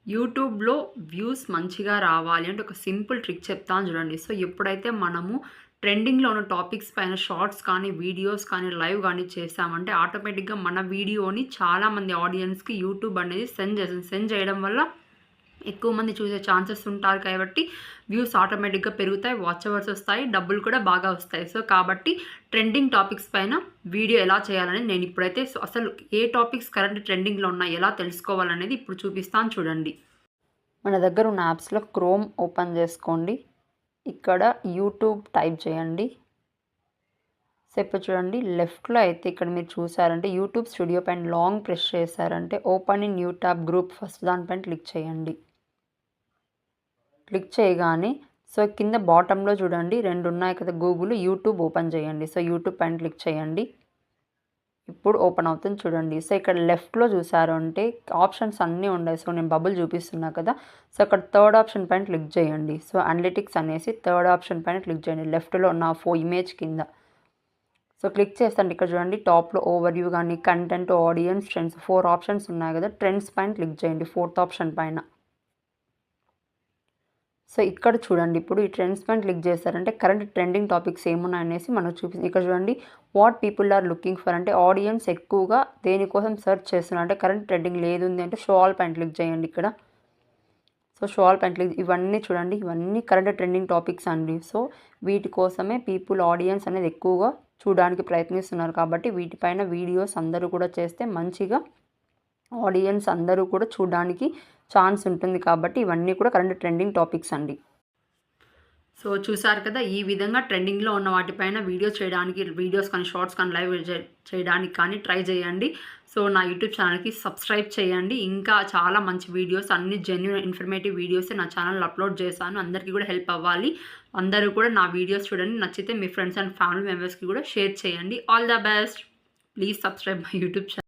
యూట్యూబ్‌లో వ్యూస్ మంచిగా రావాలి అంటే ఒక సింపుల్ ట్రిక్ చెప్తాను చూడండి. సో, ఎప్పుడైతే మనము ట్రెండింగ్‌లో ఉన్న టాపిక్స్ పైన షార్ట్స్ కానీ, వీడియోస్ కానీ, లైవ్ గాని చేశామంటే ఆటోమేటిక్‌గా మన వీడియోని చాలామంది ఆడియన్స్‌కి యూట్యూబ్ అనేది సెండ్ చేస్తుంది. సెండ్ చేయడం వల్ల ఎక్కువ మంది చూసే ఛాన్సెస్ ఉంటారు కాబట్టి వ్యూస్ ఆటోమేటిక్‌గా పెరుగుతాయి. వాచ్ అవర్స్ వస్తాయి. డబ్బులు కూడా బాగా వస్తాయి. సో, కాబట్టి ట్రెండింగ్ టాపిక్స్ పైన వీడియో ఎలా చేయాలని నేను ఇప్పుడైతే అసలు ఏ టాపిక్స్ కరెంట్ ట్రెండింగ్‌లో ఉన్నాయి ఎలా తెలుసుకోవాలనేది ఇప్పుడు చూపిస్తాను చూడండి. మన దగ్గర ఉన్న యాప్స్‌లో క్రోమ్ ఓపెన్ చేసుకోండి. ఇక్కడ యూట్యూబ్ టైప్ చేయండి. సో, ఇప్పుడు చూడండి లెఫ్ట్‌లో అయితే ఇక్కడ మీరు చూసారంటే యూట్యూబ్ స్టూడియో పైన లాంగ్ ప్రెస్ చేశారంటే open in new tab group first దానిపైన క్లిక్ చేయండి. క్లిక్ చేయగానే సో, కింద బాటమ్‌లో చూడండి 2 ఉన్నాయి కదా! గూగుల్, యూట్యూబ్ ఓపెన్ చేయండి. సో, యూట్యూబ్ పైన క్లిక్ చేయండి. ఇప్పుడు ఓపెన్ అవుతుంది చూడండి. సో, ఇక్కడ లెఫ్ట్‌లో చూసారు అంటే ఆప్షన్స్ అన్నీ ఉన్నాయి. సో, నేను బబుల్ చూపిస్తున్నా కదా! సో, అక్కడ థర్డ్ ఆప్షన్ పైన క్లిక్ చేయండి. సో, అనలిటిక్స్ అనేసి థర్డ్ ఆప్షన్ పైన క్లిక్ చేయండి. లెఫ్ట్‌లో ఉన్న ఇమేజ్ కింద. సో, క్లిక్ చేస్తే ఇక్కడ చూడండి టాప్‌లో ఓవర్‌వ్యూ గాని, కంటెంట్, ఆడియన్స్, ట్రెండ్స్ 4 ఆప్షన్స్ ఉన్నాయి కదా! ట్రెండ్స్ పైన క్లిక్ చేయండి. ఫోర్త్ ఆప్షన్ పైన. సో, ఇక్కడ చూడండి ఇప్పుడు ఈ ట్రెండ్స్ పైన క్లిక్ చేశారంటే కరెంట్ ట్రెండింగ్ టాపిక్స్ ఏమున్నాయనేసి మనకు చూపిస్తుంది. ఇక్కడ చూడండి what people are looking for అంటే ఆడియన్స్ ఎక్కువగా దేనికోసం సెర్చ్ చేస్తున్నారు అంటే కరెంట్ ట్రెండింగ్ లేదుంది అంటే షో ఆల్ పైన క్లిక్ చేయండి ఇక్కడ. సో, షో ఆల్ పైన క్లిక్ ఇవన్నీ చూడండి ఇవన్నీ కరెంట్ ట్రెండింగ్ టాపిక్స్ అండి. సో, వీటి కోసమే ఆడియన్స్ అనేది ఎక్కువగా చూడడానికి ప్రయత్నిస్తున్నారు కాబట్టి వీటిపైన వీడియోస్ అందరూ కూడా చేస్తే మంచిగా ఆడియన్స్ అందరూ కూడా చూడడానికి ఛాన్స్ ఉంటుంది కాబట్టి ఇవన్నీ కూడా కరెంట్ ట్రెండింగ్ టాపిక్స్ అండి. సో, చూసారు కదా! ఈ విధంగా ట్రెండింగ్‌లో ఉన్న వాటిపైన వీడియోస్ కానీ, షార్ట్స్ కానీ, లైవ్ చేయడానికి కానీ ట్రై చేయండి. సో, నా యూట్యూబ్ ఛానల్‌కి సబ్స్క్రైబ్ చేయండి. ఇంకా చాలా మంచి వీడియోస్ అన్ని జెన్యూన్ ఇన్ఫర్మేటివ్ వీడియోసే నా ఛానల్‌లో అప్లోడ్ చేశాను. అందరికీ కూడా హెల్ప్ అవ్వాలి. అందరూ కూడా నా వీడియోస్ చూడండి. నచ్చితే మీ ఫ్రెండ్స్ అండ్ ఫ్యామిలీ మెంబర్స్‌కి కూడా షేర్ చేయండి. All the best. Please subscribe my YouTube channel.